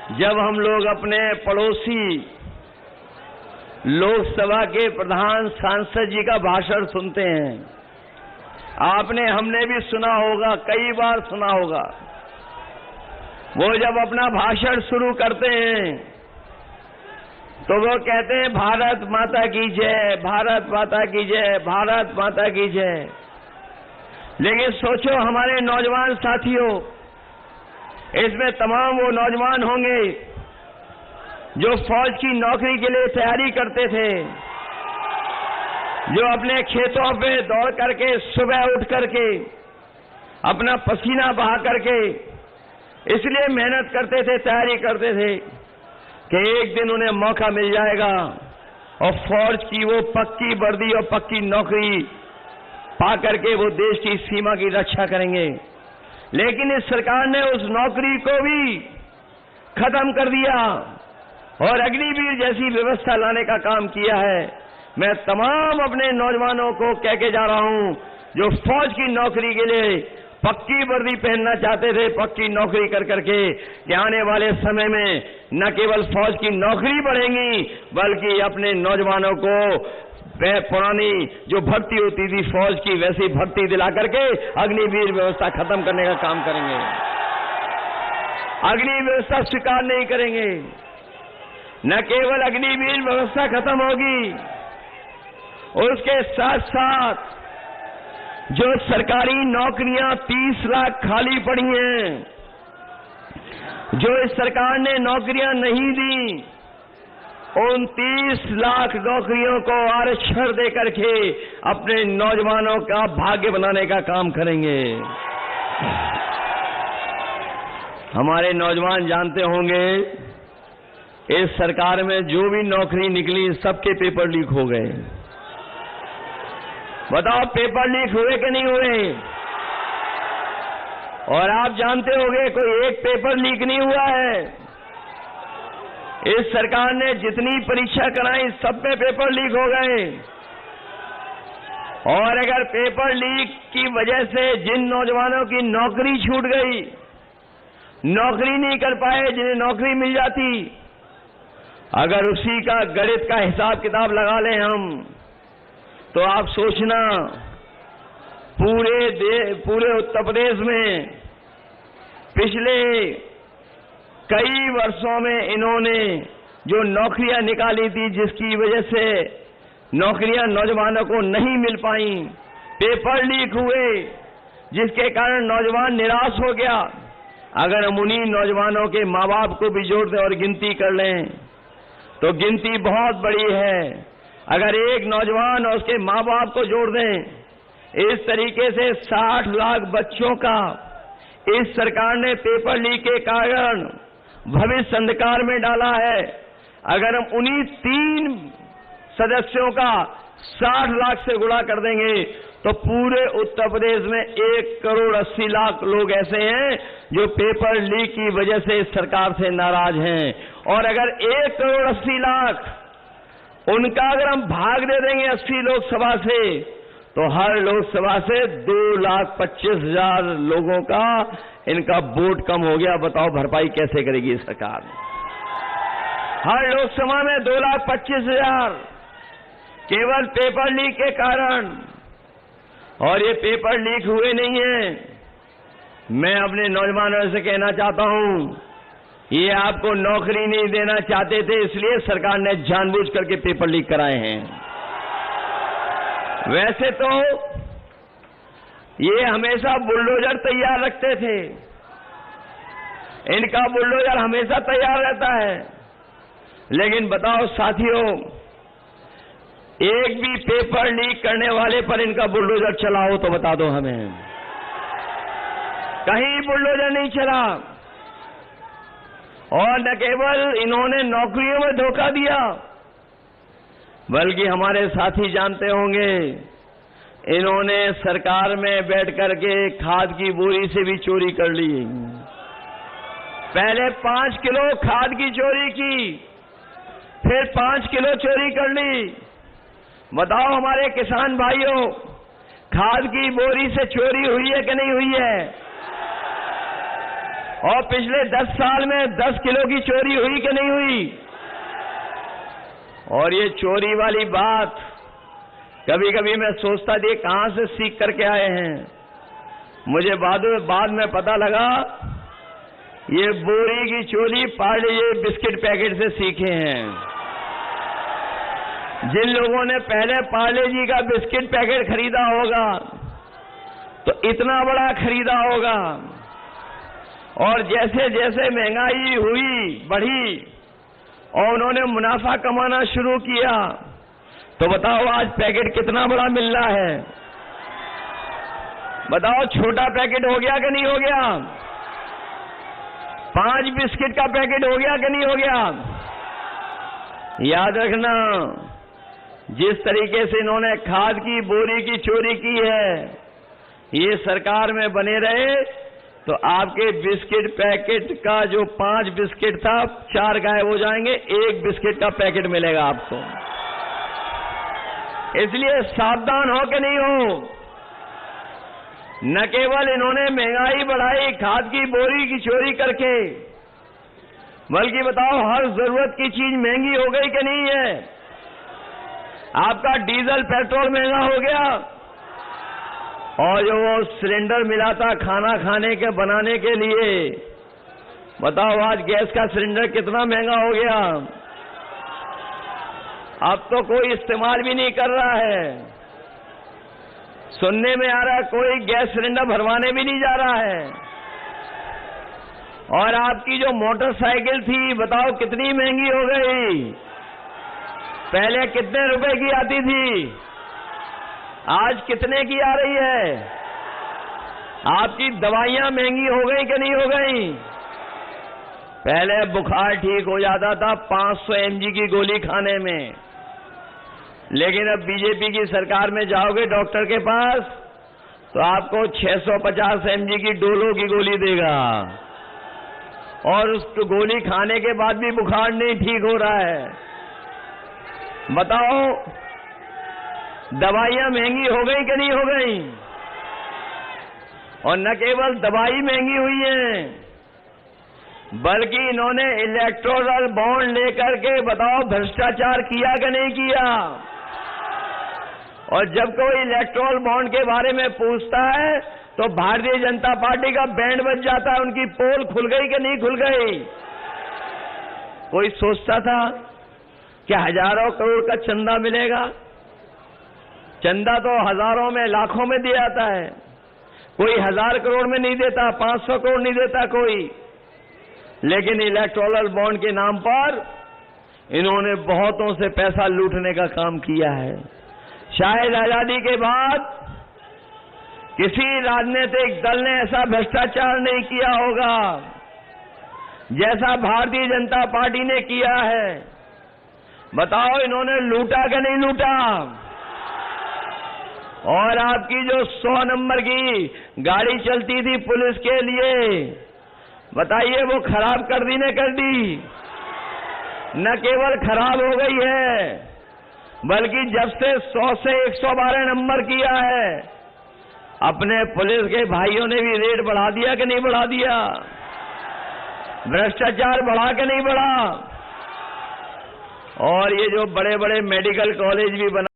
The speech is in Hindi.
जब हम लोग अपने पड़ोसी लोकसभा के प्रधान सांसद जी का भाषण सुनते हैं, हमने भी सुना होगा, कई बार सुना होगा, वो जब अपना भाषण शुरू करते हैं तो वो कहते हैं भारत माता की जय, भारत माता की जय, भारत माता की जय। लेकिन सोचो हमारे नौजवान साथियों, इसमें तमाम वो नौजवान होंगे जो फौज की नौकरी के लिए तैयारी करते थे, जो अपने खेतों पे दौड़ करके सुबह उठ करके अपना पसीना बहा करके इसलिए मेहनत करते थे, तैयारी करते थे कि एक दिन उन्हें मौका मिल जाएगा और फौज की वो पक्की वर्दी और पक्की नौकरी पा करके वो देश की सीमा की रक्षा करेंगे। लेकिन इस सरकार ने उस नौकरी को भी खत्म कर दिया और अग्निवीर जैसी व्यवस्था लाने का काम किया है। मैं तमाम अपने नौजवानों को कह के जा रहा हूं जो फौज की नौकरी के लिए पक्की वर्दी पहनना चाहते थे, पक्की नौकरी कर करके, कि आने वाले समय में न केवल फौज की नौकरी बढ़ेंगी बल्कि अपने नौजवानों को पुरानी जो भर्ती होती थी फौज की वैसी भर्ती दिला करके अग्निवीर व्यवस्था खत्म करने का काम करेंगे। अग्नि व्यवस्था स्वीकार नहीं करेंगे। न केवल अग्निवीर व्यवस्था खत्म होगी, उसके साथ साथ जो सरकारी नौकरियां 30 लाख खाली पड़ी हैं, जो इस सरकार ने नौकरियां नहीं दी, उन 30 लाख नौकरियों को आरक्षण देकर के अपने नौजवानों का भाग्य बनाने का काम करेंगे। हमारे नौजवान जानते होंगे इस सरकार में जो भी नौकरी निकली सबके पेपर लीक हो गए। बताओ पेपर लीक हुए कि नहीं हुए? और आप जानते होंगे कोई एक पेपर लीक नहीं हुआ है। इस सरकार ने जितनी परीक्षा कराई सब में पेपर लीक हो गए। और अगर पेपर लीक की वजह से जिन नौजवानों की नौकरी छूट गई, नौकरी नहीं कर पाए, जिन्हें नौकरी मिल जाती, अगर उसी का गणित का हिसाब किताब लगा लें हम, तो आप सोचना पूरे उत्तर प्रदेश में पिछले कई वर्षों में इन्होंने जो नौकरियां निकाली थी, जिसकी वजह से नौकरियां नौजवानों को नहीं मिल पाई, पेपर लीक हुए, जिसके कारण नौजवान निराश हो गया। अगर हम उन्हीं नौजवानों के माँ बाप को भी जोड़ दें और गिनती कर लें तो गिनती बहुत बड़ी है। अगर एक नौजवान और उसके माँ बाप को जोड़ दें, इस तरीके से 60 लाख बच्चों का इस सरकार ने पेपर लीक के कारण भविष्य अंधकार में डाला है। अगर हम उन्हीं 3 सदस्यों का 60 लाख से गुणा कर देंगे तो पूरे उत्तर प्रदेश में 1,80,00,000 लोग ऐसे हैं जो पेपर लीक की वजह से इस सरकार से नाराज हैं। और अगर 1,80,00,000 उनका अगर हम भाग दे देंगे 80 लोकसभा से, तो हर लोकसभा से 2,25,000 लोगों का इनका वोट कम हो गया। बताओ भरपाई कैसे करेगी सरकार? हर लोकसभा में 2,25,000 केवल पेपर लीक के कारण। और ये पेपर लीक हुए नहीं हैं। मैं अपने नौजवानों से कहना चाहता हूं, ये आपको नौकरी नहीं देना चाहते थे, इसलिए सरकार ने जानबूझ करके पेपर लीक कराए हैं। वैसे तो ये हमेशा बुलडोजर तैयार रखते थे, इनका बुलडोजर हमेशा तैयार रहता है। लेकिन बताओ साथियों, एक भी पेपर लीक करने वाले पर इनका बुलडोजर चला हो तो बता दो हमें। कहीं बुलडोजर नहीं चला। और न केवल इन्होंने नौकरियों में धोखा दिया, बल्कि हमारे साथी जानते होंगे इन्होंने सरकार में बैठ करके खाद की बोरी से भी चोरी कर ली। पहले 5 किलो खाद की चोरी की, फिर 5 किलो चोरी कर ली। बताओ हमारे किसान भाइयों, खाद की बोरी से चोरी हुई है कि नहीं हुई है? और पिछले 10 साल में 10 किलो की चोरी हुई कि नहीं हुई? और ये चोरी वाली बात कभी कभी मैं सोचता थी कहां से सीख करके आए हैं। मुझे बाद में पता लगा ये बोरी की चोरी पार्ले जी बिस्किट पैकेट से सीखे हैं। जिन लोगों ने पहले पार्ले जी का बिस्किट पैकेट खरीदा होगा तो इतना बड़ा खरीदा होगा, और जैसे जैसे महंगाई हुई बढ़ी और उन्होंने मुनाफा कमाना शुरू किया, तो बताओ आज पैकेट कितना बड़ा मिल रहा है? बताओ छोटा पैकेट हो गया कि नहीं हो गया? 5 बिस्किट का पैकेट हो गया कि नहीं हो गया? याद रखना, जिस तरीके से इन्होंने खाद की बोरी की चोरी की है, ये सरकार में बने रहे तो आपके बिस्किट पैकेट का जो 5 बिस्किट था 4 गायब हो जाएंगे, 1 बिस्किट का पैकेट मिलेगा आपको। इसलिए सावधान हो कि नहीं हो। न केवल इन्होंने महंगाई बढ़ाई खाद की बोरी की चोरी करके, बल्कि बताओ हर जरूरत की चीज महंगी हो गई कि नहीं है? आपका डीजल पेट्रोल महंगा हो गया, और जो वो सिलेंडर मिला था खाना खाने के बनाने के लिए, बताओ आज गैस का सिलेंडर कितना महंगा हो गया। अब तो कोई इस्तेमाल भी नहीं कर रहा है। सुनने में आ रहा है कोई गैस सिलेंडर भरवाने भी नहीं जा रहा है। और आपकी जो मोटरसाइकिल थी बताओ कितनी महंगी हो गई। पहले कितने रुपए की आती थी, आज कितने की आ रही है? आपकी दवाइयां महंगी हो गई कि नहीं हो गई? पहले बुखार ठीक हो जाता था 500 mg की गोली खाने में, लेकिन अब बीजेपी की सरकार में जाओगे डॉक्टर के पास तो आपको 650 mg की डोलो की गोली देगा, और उस गोली खाने के बाद भी बुखार नहीं ठीक हो रहा है। बताओ दवाइयां महंगी हो गई कि नहीं हो गई? और न केवल दवाई महंगी हुई है, बल्कि इन्होंने इलेक्टोरल बॉन्ड लेकर के बताओ भ्रष्टाचार किया कि नहीं किया? और जब कोई इलेक्टोरल बॉन्ड के बारे में पूछता है तो भारतीय जनता पार्टी का बैंड बज जाता है, उनकी पोल खुल गई कि नहीं खुल गई? कोई सोचता था कि हजारों करोड़ का चंदा मिलेगा? चंदा तो हजारों में लाखों में दिया जाता है, कोई 1000 करोड़ में नहीं देता, 500 करोड़ नहीं देता कोई। लेकिन इलेक्टोरल बॉन्ड के नाम पर इन्होंने बहुतों से पैसा लूटने का काम किया है। शायद आजादी के बाद किसी राजनीतिक दल ने ऐसा भ्रष्टाचार नहीं किया होगा जैसा भारतीय जनता पार्टी ने किया है। बताओ इन्होंने लूटा कि नहीं लूटा? और आपकी जो 100 नंबर की गाड़ी चलती थी पुलिस के लिए, बताइए वो खराब कर दी ने कर दी? न केवल खराब हो गई है, बल्कि जब से 100 से 112 नंबर किया है, अपने पुलिस के भाइयों ने भी रेट बढ़ा दिया कि नहीं बढ़ा दिया? भ्रष्टाचार बढ़ा कि नहीं बढ़ा? और ये जो बड़े बड़े मेडिकल कॉलेज भी बना